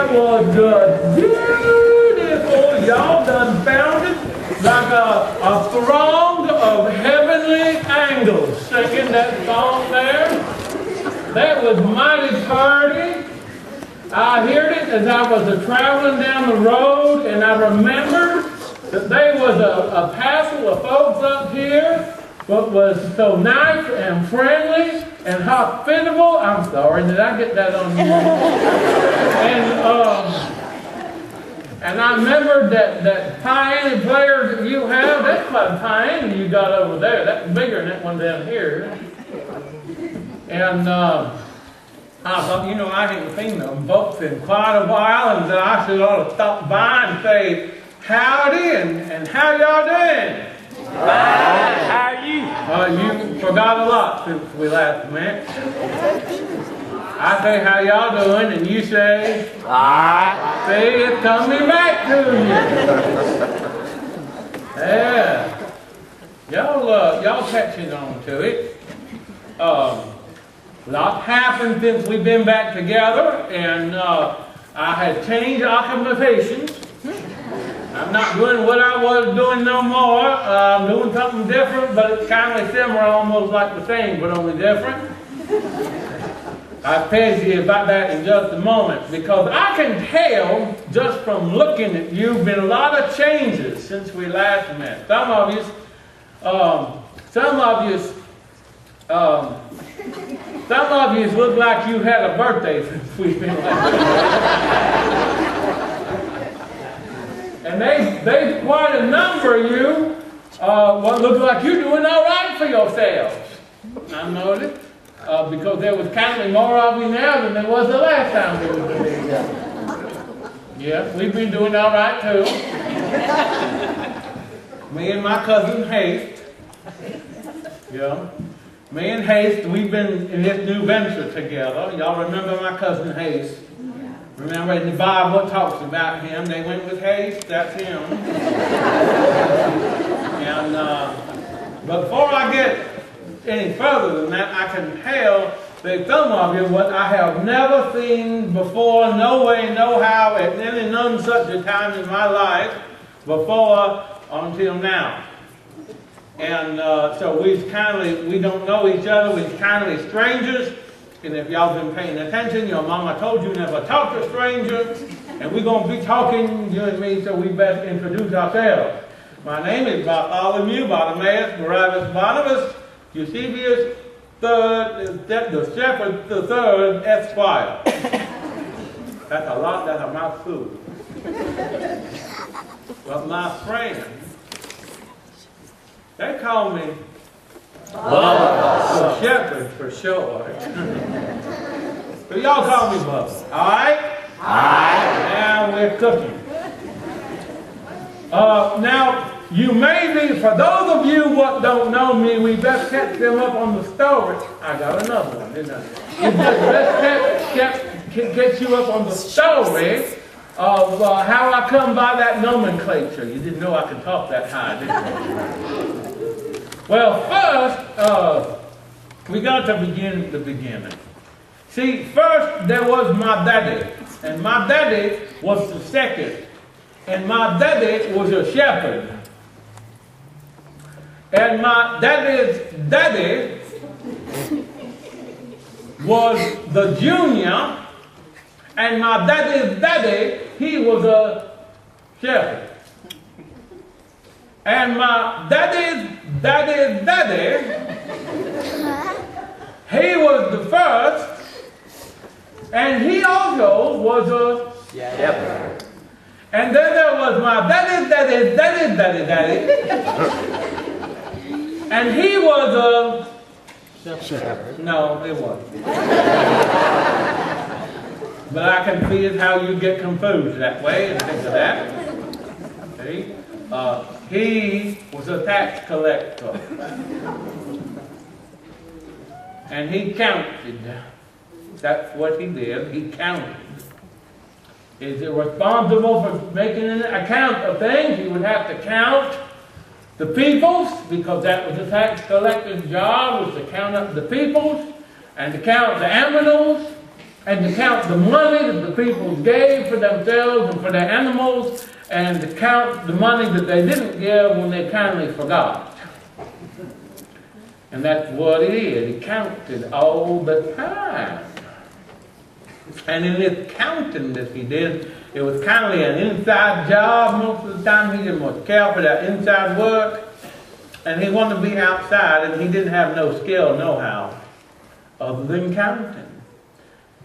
That was beautiful. Y'all done found it like a throng of heavenly angels singing that song there. That was mighty pretty. I heard it as I was traveling down the road, and I remembered that there was a passel of folks up here that was so nice and friendly and hospitable. I'm sorry, did I get that on you? And I remembered that piano player that you have. That's quite a piano you got over there. That's bigger than that one down here. And I thought, you know, I hadn't seen them folks in quite a while, and I should ought to stop by and say howdy and how y'all doing? Fine. How are you? You forgot a lot since we last met. I say how y'all doing, and you say, Alright. see, it's coming back to you. Yeah. Y'all catching on to it. A lot happened since we've been back together, and I had changed occupations. I'm not doing what I was doing no more. I'm doing something different, but it's kind of similar, almost like the same, but only different. I'll tell you about that in just a moment, because I can tell just from looking at you, been a lot of changes since we last met. Some of you look like you had a birthday since we've been last met. And they quite a number of you, what looks like you're doing all right for yourselves. I noticed, because there was counting more of you now than there was the last time we were together. Yeah, we've been doing all right too. Me and my cousin Haste. Yeah. Me and Haste, we've been in this new venture together. Y'all remember my cousin Haste? Remember in the Bible it talks about him. They went with Haste, that's him. And but before I get any further than that, I can tell that some of you what I have never seen before, no way, no how, at any none such a time in my life before until now. And so we don't know each other, we're kind of strangers. And if y'all been paying attention, your mama told you never talk to strangers. And we're going to be talking, you and me, so we best introduce ourselves. My name is Bartholomew, Bartimaeus, Barabbas, Barnabas, Eusebius, the Shepherd, the third, Esquire. That's a lot, that's a mouthful. But my friends, they call me Bubba The Shepherd for short. So y'all call me Bubba, alright? Alright. Now we're cooking. Now, you may be, for those of you what don't know me, we best catch them up on the story. I got another one, didn't I? We best catch you up on the story of how I come by that nomenclature. You didn't know I could talk that high, did you? Well, first, we got to begin at the beginning. See, first there was my daddy, and my daddy was the second, and my daddy was a shepherd. And my daddy's daddy was the junior, and my daddy's daddy, he was a shepherd. And my daddy's daddy, he was the first, and he also was a shepherd. And then there was my daddy, and he was a shepherd. No, it wasn't. But I can see it how you get confused that way and think of that. See? He was a tax collector. And he counted. That's what he did. He counted. Is he responsible for making an account of things? He would have to count the peoples, because that was the tax collector's job, was to count up the peoples and to count the animals and to count the money that the people gave for themselves and for their animals, and to count the money that they didn't give when they kindly forgot. And that's what it is. He counted all the time. And in this counting that he did, it was kind of an inside job most of the time. He didn't much care for that inside work. And he wanted to be outside, and he didn't have no skill, know-how, other than counting.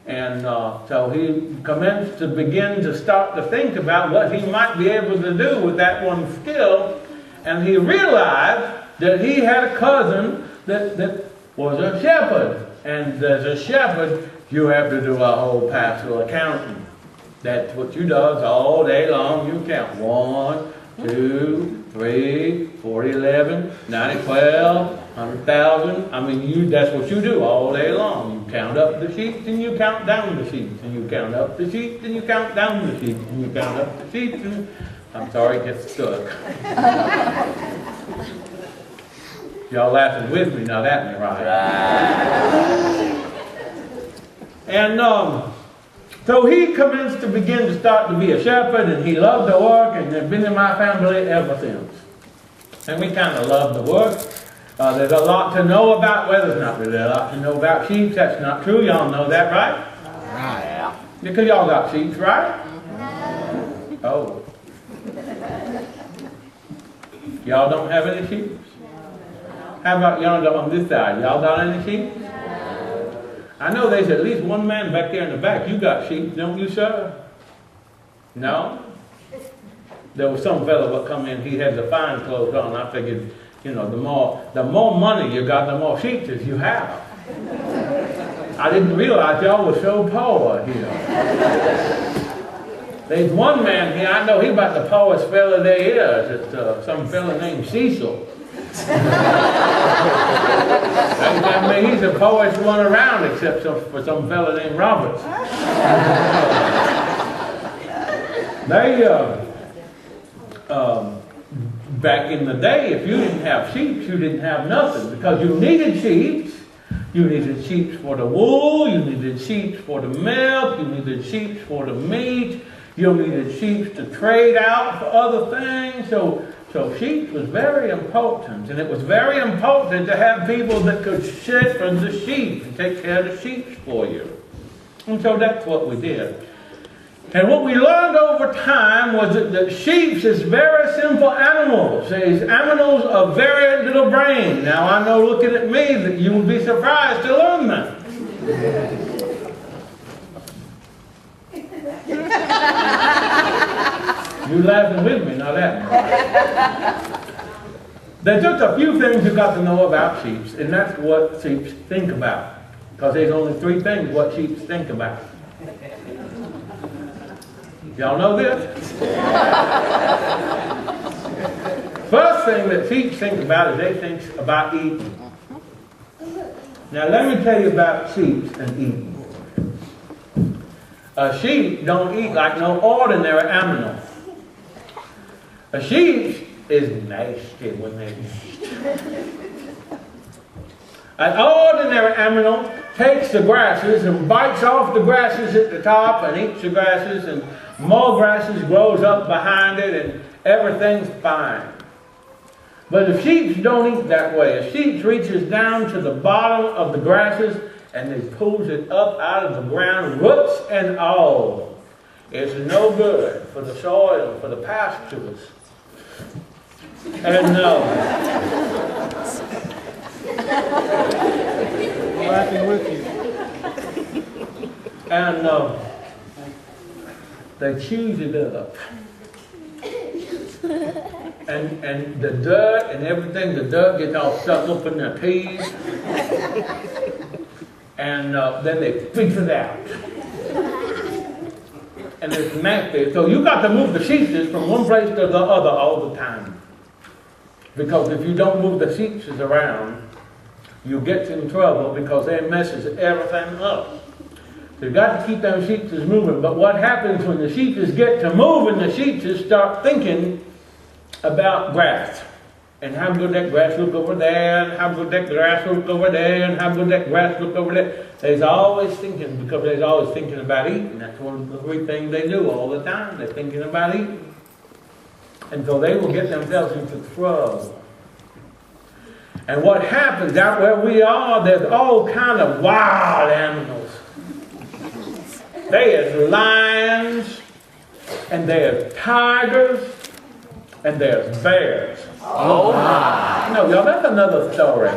And so he commenced to begin to start to think about what he might be able to do with that one skill. And he realized that he had a cousin that was a shepherd. And as a shepherd, you have to do a whole pastoral accounting. That's what you does all day long. You count 1, 2, 3, 40, 11, 90, 12, 100,000. I mean, that's what you do all day long. You count up the sheep and you count down the sheep. And you count up the sheep and you count down the sheep. And you count up the sheep and... I'm sorry, it gets stuck. Y'all laughing with me, now that ain't right. And so he commenced to begin to start to be a shepherd, and he loved the work, and has been in my family ever since. And we kind of love the work. There's a lot to know about, well, there's not really a lot to know about sheep. That's not true. Y'all know that, right? Right. Because y'all got sheep, right? Oh. Y'all don't have any sheep? How about y'all on this side? Y'all got any sheep? I know there's at least one man back there in the back. You got sheep, don't you, sir? No? There was some fellow that come in, he had the fine clothes on. I figured, you know, the more money you got, the more sheep as you have. I didn't realize y'all were so poor here. There's one man here, I know he's about the poorest fella there is. It's some fella named Cecil. I mean, he's the poorest one around except for some fella named Roberts. Back in the day, if you didn't have sheep, you didn't have nothing, because you needed sheep. You needed sheep for the wool, you needed sheep for the milk, you needed sheep for the meat, you needed sheep to trade out for other things. So sheep was very important, and it was very important to have people that could shepherd the sheep and take care of the sheep for you. And so that's what we did. And what we learned over time was that sheep is very simple animals. These animals of very little brain. Now I know looking at me that you will be surprised to learn that. You laughing with me, not at me. There's just a few things you got to know about sheep, and that's what sheep think about. Because there's only 3 things what sheep think about. Y'all know this? First thing that sheep think about is they think about eating. Now let me tell you about sheep and eating. A sheep don't eat like no ordinary animal. A sheep is nasty when they eat. An ordinary animal takes the grasses and bites off the grasses at the top and eats the grasses, and more grasses grows up behind it, and everything's fine. But the sheep don't eat that way. A sheep reaches down to the bottom of the grasses and they pulls it up out of the ground, roots and all. It's no good for the soil, for the pastures. And laughing with you. And they chews it up. And the dirt and everything, the dirt gets all stuck up in their teeth. And then they spit it out. And it's nasty. So you got to move the sheep from one place to the other all the time. Because if you don't move the sheep around, you get in trouble because they messes everything up. So you've got to keep those sheep moving. But what happens when the sheep get to moving, the sheep start thinking about grass. And how good that grass look over there, and how good that grass look over there, and how good that grass look over there. They're always thinking, because they're always thinking about eating. That's one of the three things they do all the time. They're thinking about eating. And so they will get themselves into trouble. And what happens out where we are, there's all kind of wild animals. There's lions, and there's tigers, and there's bears. Oh my. No, y'all, that's another story.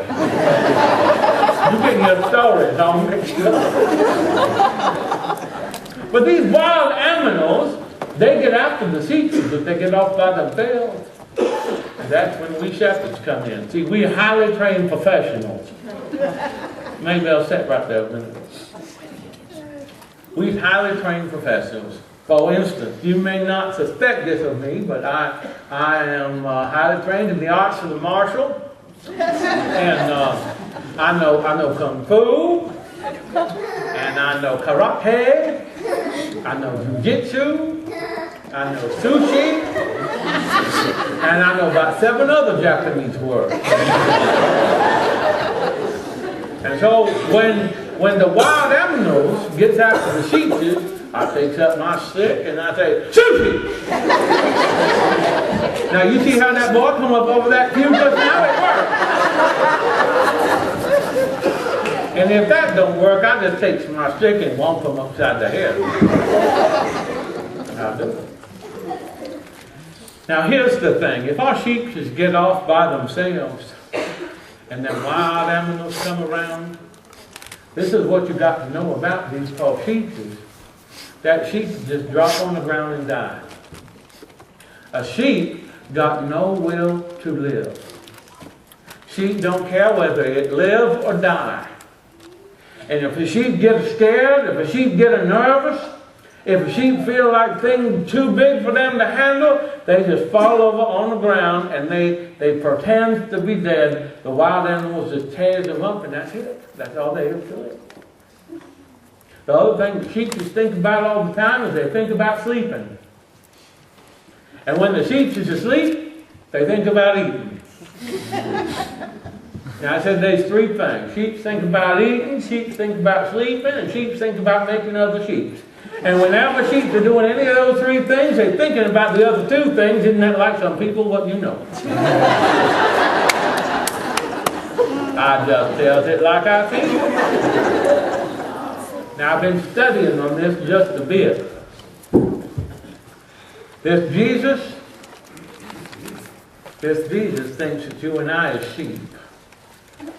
You get your stories all mixed up. But these wild animals, they get after the sheep, but they get off by themselves. And that's when we shepherds come in. See, we're highly trained professionals. Maybe I'll sit right there a minute. We're highly trained professionals. For instance, you may not suspect this of me, but I am highly trained in the arts of the martial. And I know Kung Fu. And I know Karate. I know Jiu-Jitsu. I know Sushi. And I know about 7 other Japanese words. And so when the wild animals gets after the sheep, I take up my stick and I say, Sushi! Now you see how that boy come up over that pew just now? It worked. And if that don't work, I just take my stick and whomp him upside the head. I'll do it. Now here's the thing. If our sheep just get off by themselves and then wild animals come around, this is what you got to know about these called sheep. That sheep just drop on the ground and die. A sheep got no will to live. Sheep don't care whether it live or die. And if a sheep gets scared, if a sheep get nervous, if a sheep feel like things too big for them to handle, they just fall over on the ground and they pretend to be dead. The wild animals just tears them up and that's it. That's all they have to it. The other thing the sheep just think about all the time is they think about sleeping. And when the sheep is asleep, they think about eating. Now I said there's 3 things. Sheep think about eating, sheep think about sleeping, and sheep think about making other sheep. And whenever sheep are doing any of those 3 things, they're thinking about the other 2 things. Isn't that like some people, what you know? I just tells it like I see it. Now I've been studying on this just a bit. This Jesus thinks that you and I are sheep.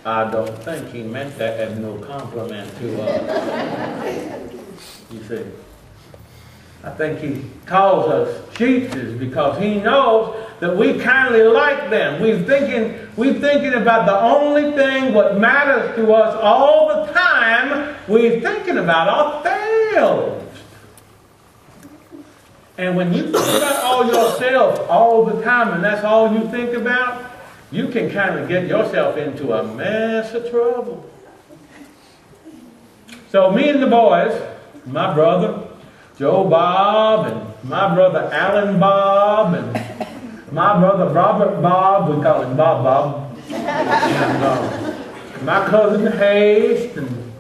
I don't think he meant that as no compliment to us. You see. I think he calls us sheep because he knows that we kindly like them. We're thinking about the only thing what matters to us all the time. We're thinking about ourselves. And when you think about all yourself all the time and that's all you think about, you can kind of get yourself into a mess of trouble. So me and the boys, my brother Joe Bob and my brother Alan Bob and my brother Robert Bob, we call him Bob Bob, and my cousin Hayes and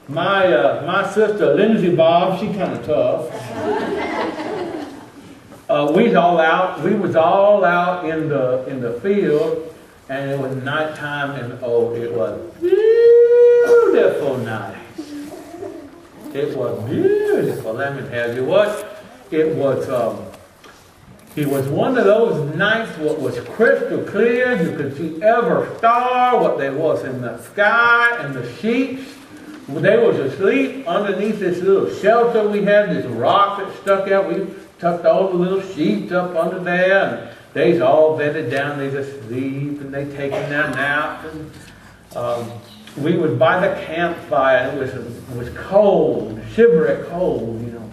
my sister Lindsay Bob, she kind of tough. We was all out in the field, and it was nighttime, and oh, it was beautiful night. It was beautiful. Let me tell you what. It was one of those nights what was crystal clear. You could see every star, what there was in the sky, and the sheep. They was asleep underneath this little shelter we had, this rock that stuck out. We tucked all the little sheep up under there, and they's all bedded down. They just sleep, and they taking their naps. And we was by the campfire. It was cold, shivery cold, you know.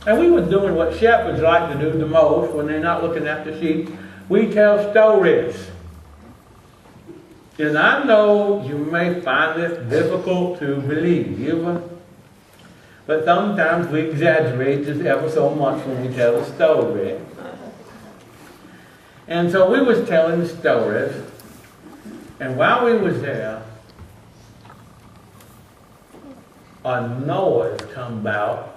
And we was doing what shepherds like to do the most when they're not looking at the sheep. We tell stories. And I know you may find this difficult to believe, but sometimes we exaggerate just ever so much when we tell a story. And so we was telling stories, and while we was there, a noise come about.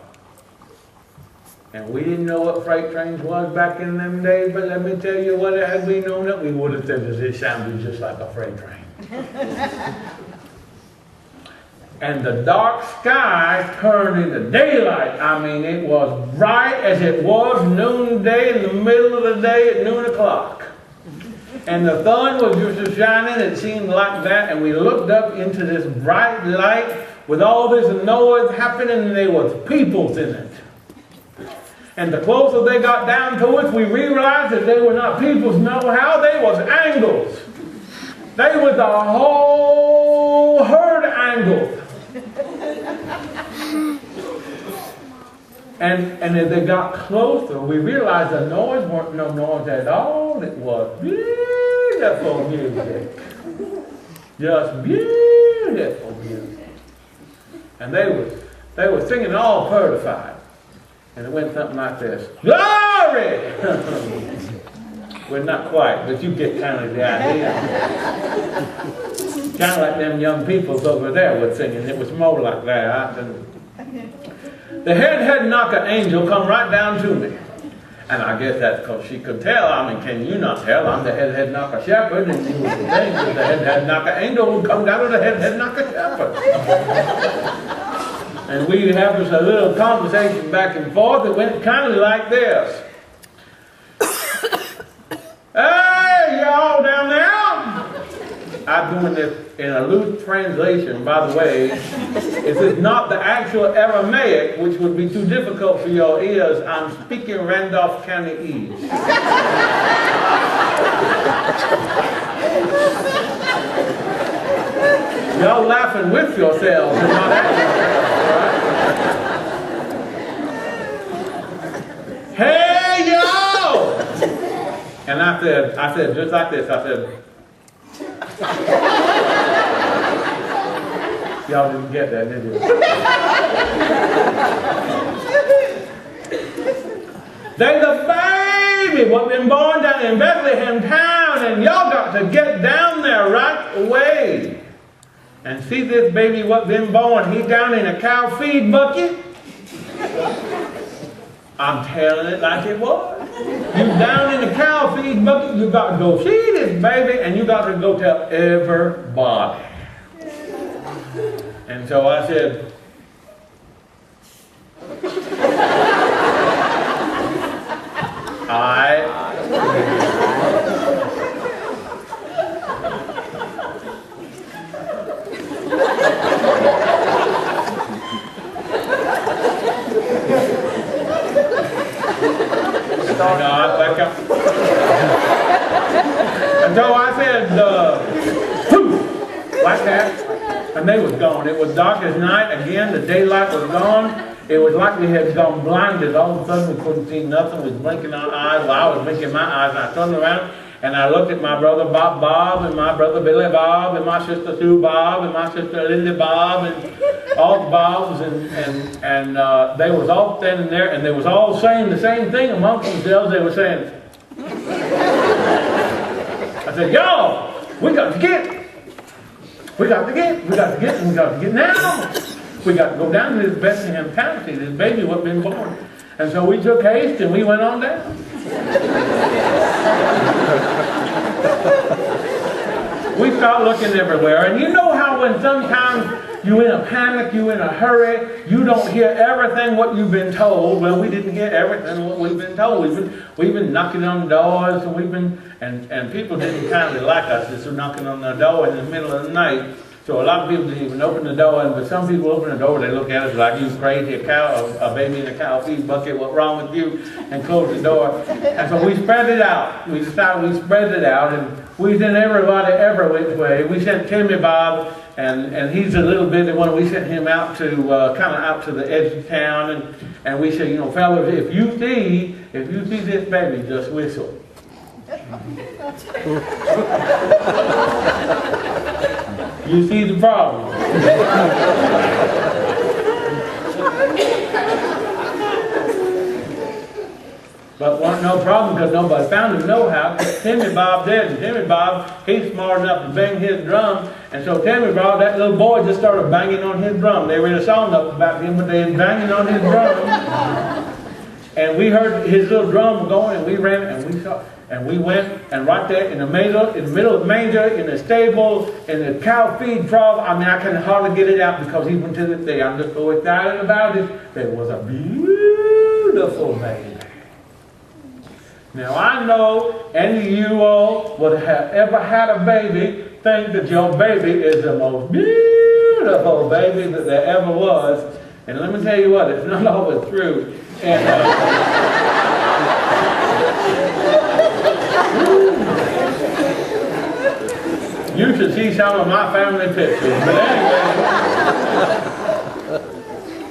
And we didn't know what freight trains was back in them days, but let me tell you what, had we known it, we would have said that it sounded just like a freight train. And the dark sky turned into daylight. I mean, it was bright as it was noonday in the middle of the day at noon o'clock. And the sun was just shining, it seemed like that, and we looked up into this bright light with all this noise happening, and there was peoples in it. And the closer they got down to us, we realized that they were not peoples, no how, they was angels. They was a whole herd of angels. And as they got closer, we realized the noise weren't no noise at all. It was beautiful music. Just beautiful music. And they were singing all certified. And it went something like this. Glory! Well, not quite, but you get kind of the idea. Kind of like them young people over there were singing. It was more like that. The head knocker angel come right down to me. And I guess that's because she could tell. I mean, can you not tell? I'm the head knocker shepherd, and you would think that the head knocker angel would come down to the head knocker shepherd. And we have this a little conversation back and forth. It went kind of like this. Hey, y'all down there? I'm doing this in a loose translation, by the way. This is not the actual Aramaic, which would be too difficult for your ears. I'm speaking Randolph County-ese. Y'all laughing with yourselves and not at yourselves. Hey, y'all! And I said, just like this, I said, y'all didn't get that, did you? There's a baby what been born down in Bethlehem town, and y'all got to get down there right away. And see this baby what been born, he down in a cow feed bucket. I'm telling it like it was. You down in the cow feed bucket, you got to go see this baby, and you got to go tell everybody. And so I said, back up. And so I said, poof, like that, and they was gone. It was dark as night. Again, the daylight was gone. It was like we had gone blinded. All of a sudden, we couldn't see nothing. We was blinking our eyes. Well, I was blinking my eyes, and I turned around, and I looked at my brother Bob, and my brother Billy Bob, and my sister Sue Bob, and my sister Lindy Bob, and all the Bobs, and they was all standing there, and they was all saying the same thing amongst themselves. They were saying, I said, y'all, we got to get now. We got to go down to this Bethlehem town, see this baby what been born. And so we took haste and we went on down. We started looking everywhere. And you know how when sometimes you in a panic, you in a hurry, you don't hear everything what you've been told. Well, we didn't hear everything what we've been told. We've been knocking on doors, and people didn't kindly like us just knocking on the door in the middle of the night. So a lot of people didn't even open the door, but some people open the door, they look at us like, you crazy, a baby in a cow feed bucket, what's wrong with you? And close the door. And so we spread it out. We spread it out, and we sent everybody every which way. We sent Timmy Bob, and he's a little bitty one. We sent him out to, kind of out to the edge of town, and we said, you know, fellas, if you see this baby, just whistle. You see the problem. But one no problem because nobody found him no how. Timmy Bob did, and Timmy Bob, he's smart enough to bang his drum, and so Timmy Bob, that little boy just started banging on his drum. They read a song up about him, but they was banging on his drum. And we heard his little drum going, and we ran, and we saw, and we went, and right there in the middle of the manger, in the stable, in the cow feed trough, I mean, I can hardly get it out because even to this day, I'm just so excited about it. There was a beautiful baby. Now I know any of you all would have ever had a baby think that your baby is the most beautiful baby that there ever was. And let me tell you what, it's not always true. And, you should see some of my family pictures. But anyway,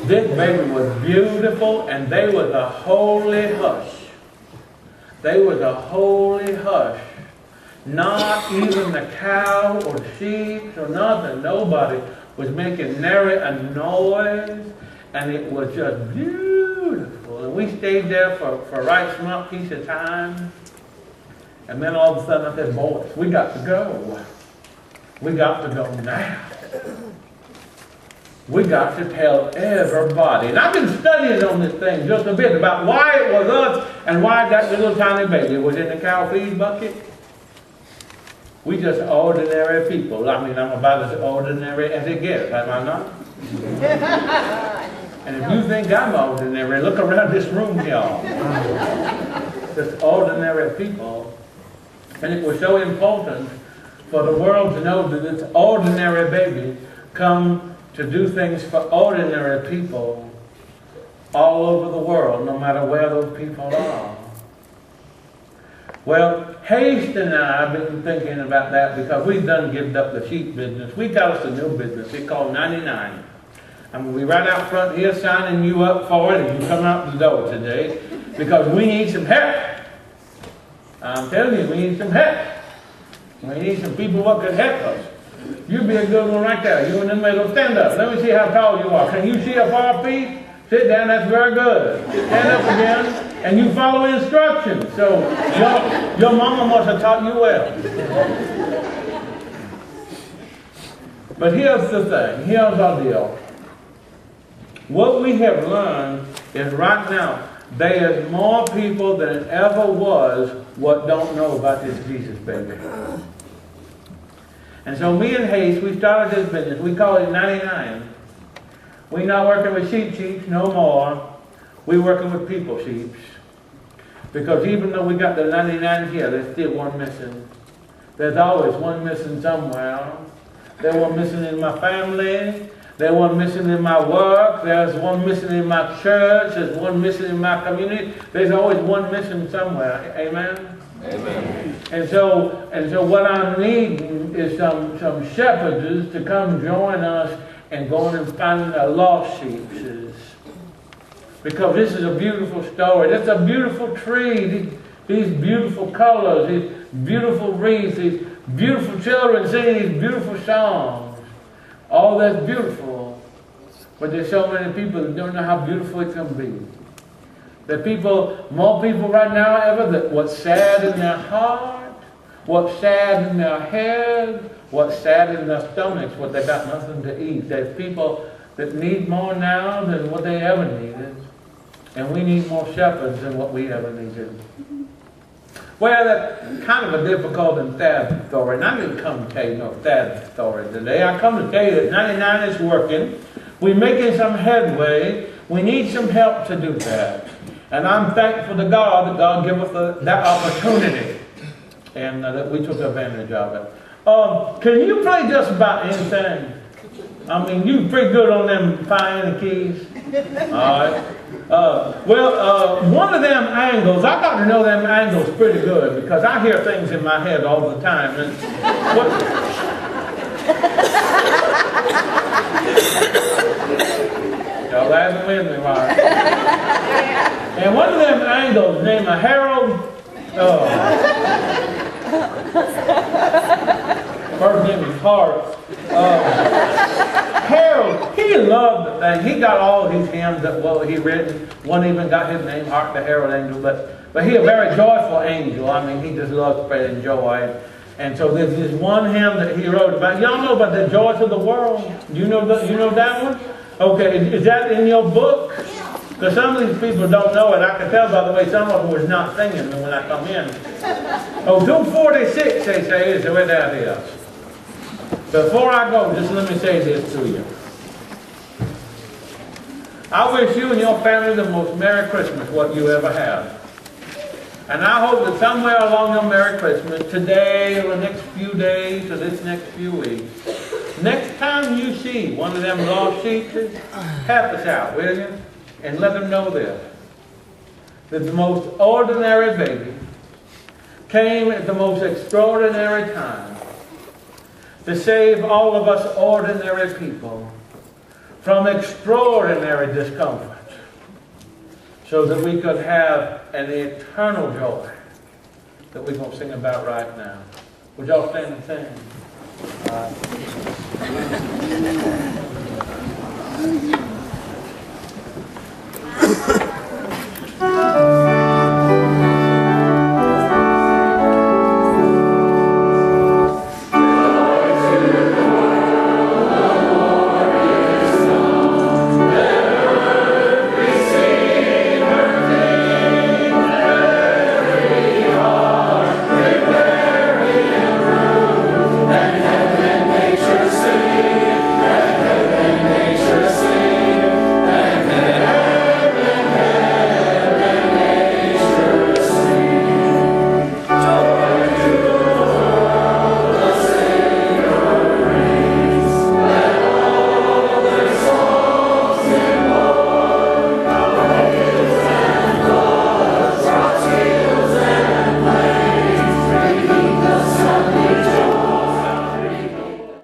this baby was beautiful, and they was a holy hush. They was a holy hush. Not even the cow or sheep or nothing. Nobody was making nary a noise, and it was just beautiful. And we stayed there for a right smart piece of time. And then all of a sudden I said, boys, we got to go. We got to go now. We got to tell everybody. And I've been studying on this thing just a bit about why it was us and why that little tiny baby was in the cow feed bucket. We just ordinary people. I mean, I'm about as ordinary as it gets, am I not? And if you think I'm ordinary, look around this room, y'all. Just ordinary people. And it was so important for the world to know that this ordinary baby come to do things for ordinary people all over the world, no matter where those people are. Well, Haste and I have been thinking about that because we've done given up the sheep business. We got us a new business. It's called 99. I'm going to be right out front here signing you up for it as you come out the door today because we need some help. I'm telling you, we need some help. We need some people who can help us. You'd be a good one right there. You in the middle. Stand up. Let me see how tall you are. Can you see up 4 feet? Sit down. That's very good. Stand up again. And you follow instructions. So your mama must have taught you well. But here's the thing. Here's our deal. What we have learned is right now, there is more people than ever was what don't know about this Jesus baby. And so me and Haste, we started this business. We call it 99. We're not working with sheep no more. We're working with people sheep. Because even though we got the 99 here, there's still one missing. There's always one missing somewhere. There's one missing in my family. There's one missing in my work. There's one missing in my church. There's one missing in my community. There's always one missing somewhere. Amen? Amen. And so what I'm needing is some shepherds to come join us and going and finding the lost sheep. Because this is a beautiful story. It's a beautiful tree. These beautiful colors, these beautiful wreaths, these beautiful children singing these beautiful songs. All that's beautiful. But there's so many people that don't know how beautiful it can be. There are more people right now ever, that what's sad in their heart, what's sad in their head, what's sad in their stomachs, what they got nothing to eat. There's people that need more now than what they ever needed. And we need more shepherds than what we ever needed. Well, that's kind of a difficult and sad story. And I didn't come to tell you no sad story today. I come to tell you that 99 is working. We're making some headway. We need some help to do that. And I'm thankful to God that God gave us that opportunity. And that we took advantage of it. Can you play just about anything? I mean, you're pretty good on them fine keys. All right. One of them angles, I got to know them angles pretty good because I hear things in my head all the time. And y'all laughing with me, right? And one of them angles named Harold. First name is Hart. Harold Harold, he loved the thing. He got all his hymns that he written. One even got his name, Hark the Herald Angel. But he a very joyful angel. I mean, he just loves spreading joy. And so there's this one hymn that he wrote about. Y'all know about the joys of the world? You know that one? Okay, is that in your book? Because some of these people don't know it. I can tell by the way some of them was not singing when I come in. Oh, 246, they say, is the way that is. Before I go, just let me say this to you. I wish you and your family the most Merry Christmas what you ever have. And I hope that somewhere along your Merry Christmas, today or the next few days or this next few weeks, next time you see one of them lost sheep, help us out, will you? And let them know this. That the most ordinary baby came at the most extraordinary time to save all of us ordinary people from extraordinary discomfort so that we could have an eternal joy that we're going to sing about right now. Would y'all stand and sing?